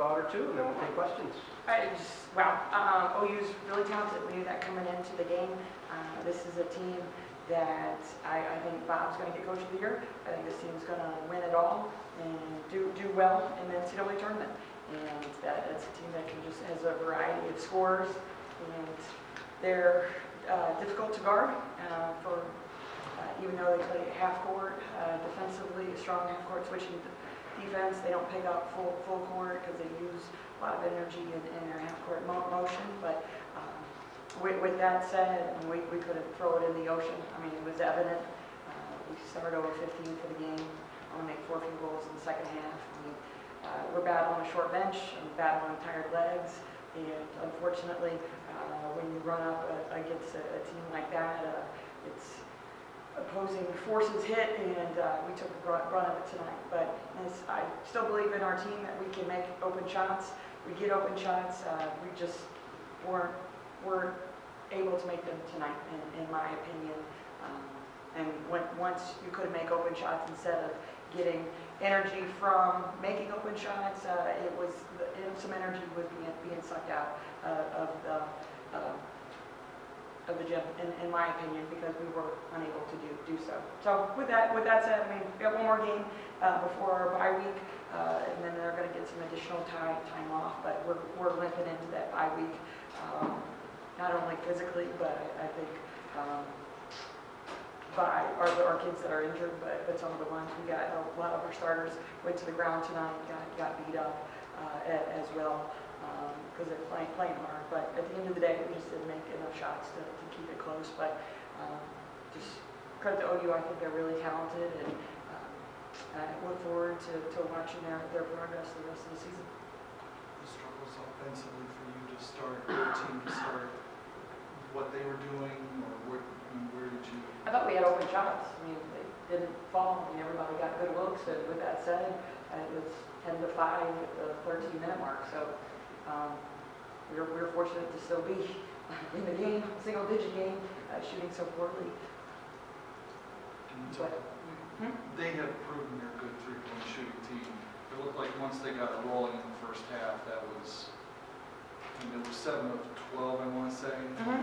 thought or two, and then we'll take questions. OU's really talented. We knew that coming into the game. This is a team that I think Bob's going to get Coach of the Year. I think this team's going to win it all and do well in the NCAA tournament. And that's a team that has a variety of scores, and they're difficult to guard even though they play half court defensively, a strong half court switching defense. They don't pick up full court because they use a lot of energy in their half court motion. But with that said, we couldn't throw it in the ocean. I mean, it was evident. We started over 15 for the game. Only make 4 field goals in the second half. We're battling a short bench and battling tired legs. And unfortunately, when you run up against a team like that, it's opposing forces hit, and we took the brunt of it tonight. But I still believe in our team that we can make open shots. We get open shots. We just weren't able to make them tonight, in my opinion. And once you could make open shots instead of getting energy from making open shots, some energy was being sucked out of the gym, in my opinion, because we were unable to do so. So with that said, I mean, we got one more game before our bye week, and then they're going to get some additional time off. But we're limping into that bye week, not only physically, but I think by our kids that are injured, but some of the ones we got. A lot of our starters went to the ground tonight, got beat up as well. Because they're playing hard, but at the end of the day, we just didn't make enough shots to keep it close. But just credit to OU, I think they're really talented, and I look forward to watching their progress the rest of the season. The struggles offensively for you to start, your team to start, what they were doing, or where did you? I thought we had open shots. I mean, they didn't fall. I mean, everybody got good looks, and with that said, it was 10-5 at the 13-minute mark. So. We were fortunate to still be in the game, single-digit game, shooting so poorly. They have proven they're a good three-point shooting team. It looked like once they got it rolling in the first half, it was 7 of 12, I want to say.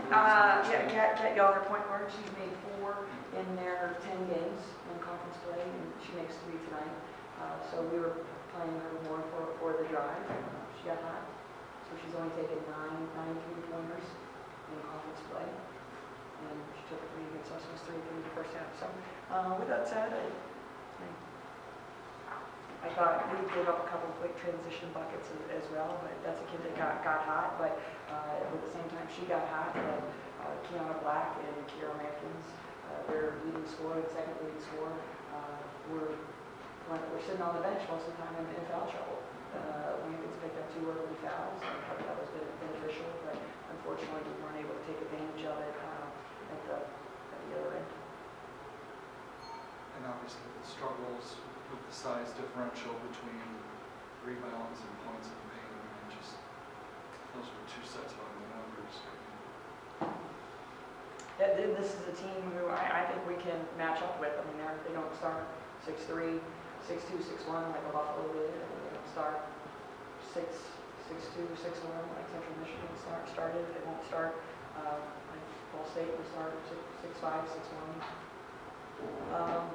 Kat Yeller, point guard, she's made 4 in their 10 games in conference play, and she makes 3 tonight. So we were playing her more for the drive. She got hot. So she's only taken 9 3-pointers in conference play, and she took 3 against us. It was 3 in the first half. So with that said, I thought we gave up a couple of quick transition buckets as well, but that's a kid that got hot. But at the same time she got hot, Kiana Black and Kira Mankins, their leading scorer and second leading scorer, were sitting on the bench most of the time in foul trouble. We picked up 2 early fouls. I thought that was beneficial, but unfortunately we weren't able to take advantage of it at the other end. And obviously the struggles with the size differential between rebounds and points in the paint, and just those were 2 sets of ugly numbers. This is a team who I think we can match up with. I mean, they don't start 6'3", 6'2", 6'1" like a Buffalo did. They don't start 6'2", 6'1" like Central Michigan started. They won't start like Ball State will start 6'5", 6'1".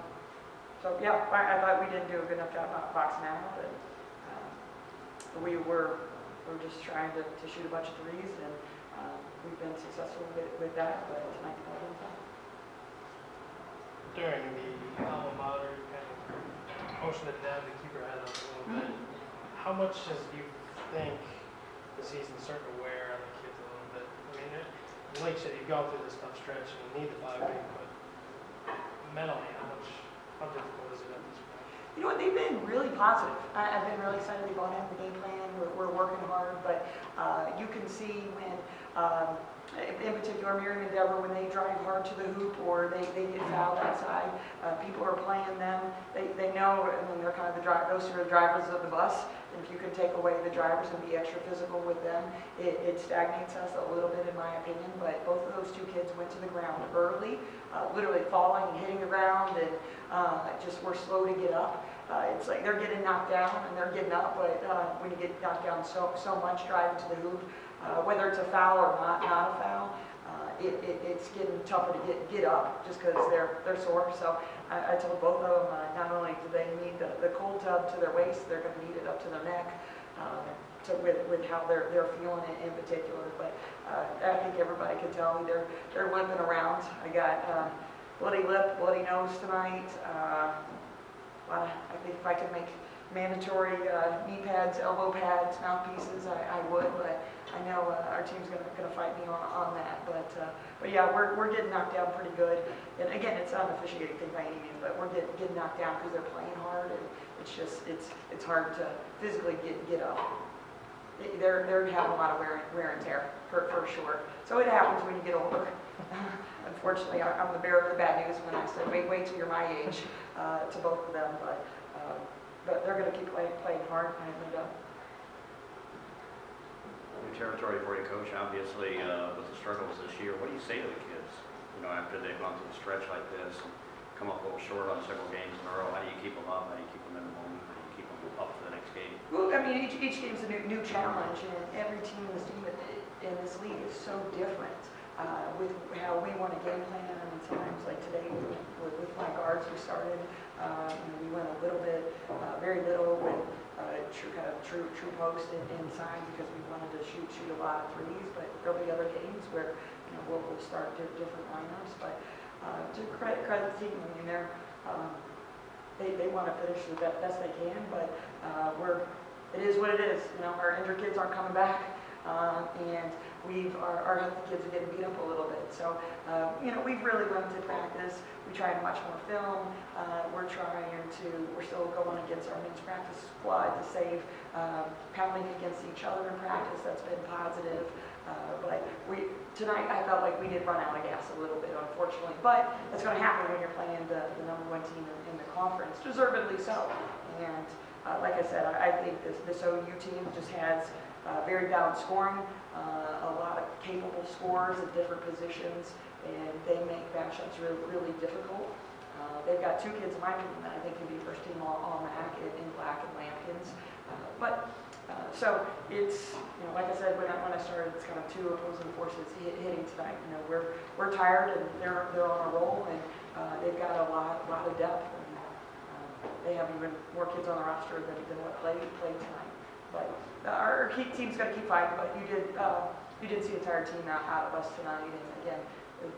So yeah, I thought we didn't do a good enough job boxing out, and we're just trying to shoot a bunch of threes, and we've been successful with that, but tonight that wasn't fun. During the alma mater, you kind of motioned it down to keep her head up a little bit. How much do you think the season's starting to wear on the kids a little bit? I mean, like you said, you've gone through this tough stretch and you need the bye week, but mentally, how difficult is it at this point? You know what, they've been really positive. I've been really excited. They bought into the game plan. We're working hard, but you can see when, in particular, Miriam and Deborah, when they drive hard to the hoop or they get fouled outside, people are playing them. They know, I mean, they're kind of those who are the drivers of the bus. And if you can take away the drivers and be extra physical with them, it stagnates us a little bit, in my opinion. But both of those 2 kids went to the ground early, literally falling and hitting the ground, and just were slow to get up. it's like they're getting knocked down and they're getting up, but when you get knocked down so much driving to the hoop, whether it's a foul or not a foul, it's getting tougher to get up just because they're sore. So I told both of them not only do they need the cold tub to their waist, they're going to need it up to their neck. With how they're feeling in particular, but I think everybody can tell me they're limping around. I got bloody lip, bloody nose tonight. I think if I could make mandatory knee pads, elbow pads, mouthpieces, I would, but I know our team's gonna fight me on that. But yeah, we're getting knocked down pretty good. And again, it's not an officiating thing by any means, but we're getting knocked down because they're playing hard, and it's hard to physically get up. They're having a lot of wear and tear for sure. So it happens when you get older. Unfortunately, I'm the bearer of the bad news when I say wait till you're my age to both of them. But they're going to keep playing hard. I have no doubt. New territory for you, Coach. Obviously, with the struggles this year, what do you say to the kids? After they've gone through a stretch like this, and come up a little short on several games in a row. How do you keep them up? How do you keep them in the moment? How do you keep them up for the next game? Well, I mean, each game's a new challenge, and every team in this league is so different with how we want to game plan. I mean, sometimes like today with my guards, we started, we went a little bit, very little with true post inside because we wanted to shoot a lot of threes. But there'll be other games where we'll start different lineups. But to credit the team, I mean they want to finish the best they can, but it is what it is. Our injured kids aren't coming back, and our healthy kids are getting beat up a little bit. So, we've really limited practice. We tried much more film. We're still going against our men's practice squad to save pounding against each other in practice. That's been positive. But tonight I felt like we did run out of gas a little bit, unfortunately. But that's going to happen when you're playing the number one team in the conference, deservedly so. And like I said, I think this OU team just has very balanced scoring, a lot of capable scorers at different positions, and they make matchups really difficult. They've got two kids, in my opinion, that I think can be first team all-MAC in Black and Lampkins. So it's, like I said, when I started, it's kind of two opposing forces hitting tonight. We're tired and they're on a roll, and they've got a lot of depth. And, they have even more kids on the roster than what played tonight. But our team's going to keep fighting. But you did see the entire team out of us tonight, and again, you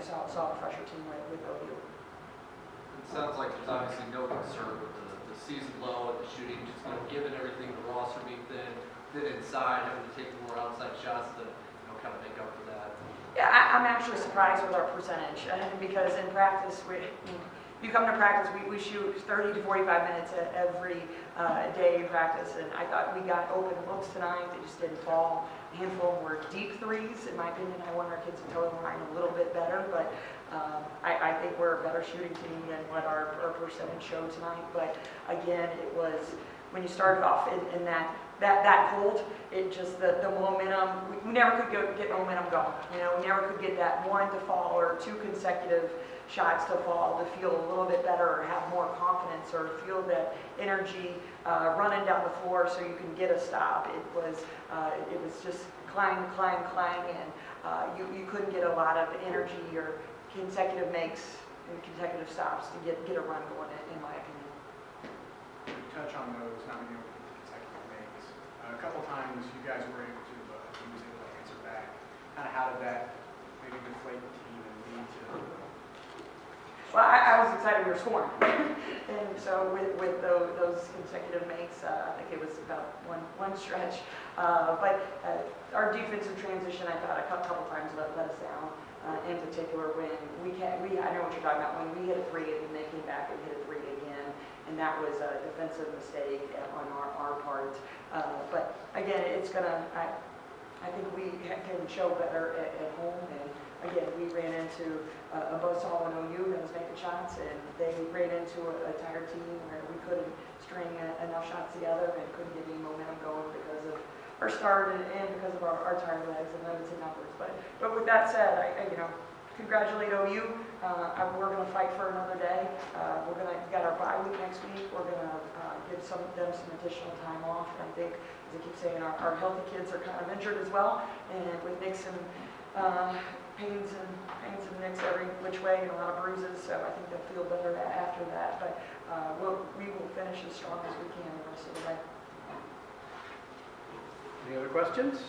saw a fresher team with OU. It sounds like there's obviously no concern with the season low and the shooting, just given everything, the roster being thin inside, having to take more outside shots to kind of make up for that. Yeah, I'm actually surprised with our percentage because in practice, you come to practice, we shoot 30 to 45 minutes every day in practice, and I thought we got open looks tonight. They just didn't fall. A handful were deep threes. In my opinion, I want our kids to toe the line a little bit better, but I think we're a better shooting team than what our percentage showed tonight. But again, it was when you started off in that cold, it just the momentum. We never could get momentum going. We never could get that one to fall or two consecutive shots to fall to feel a little bit better or have more confidence or feel that energy running down the floor so you can get a stop. It was just clang, and you couldn't get a lot of energy or consecutive makes and consecutive stops to get a run going, in my opinion. Touch on those, not being able to get the consecutive makes. A couple times you guys were able to, he was able to answer back. Kind of how did that maybe deflate the team and lead to? Well, I was excited we were scoring, and so with those consecutive makes, I think it was about one stretch. But our defensive transition, I thought a couple times let us down. In particular, when I know what you're talking about. When we hit a three and they came back and hit a three again, and that was a defensive mistake on our part. But again, it's gonna. I think we can show better at home. And again, we ran into a buzzsaw in OU that was making shots, and they ran into a tired team where we couldn't string enough shots together and couldn't get any momentum going because of our start and because of our tired legs and limited numbers. But with that said, I congratulate OU. We're going to fight for another day. We're going to get our bye week next week. We're going to give them some additional time off. I think, as I keep saying, our healthy kids are kind of injured as well, and with Nicks and pains and nicks every which way and a lot of bruises, so I think they'll feel better after that. But we will finish as strong as we can the rest of the way. Any other questions?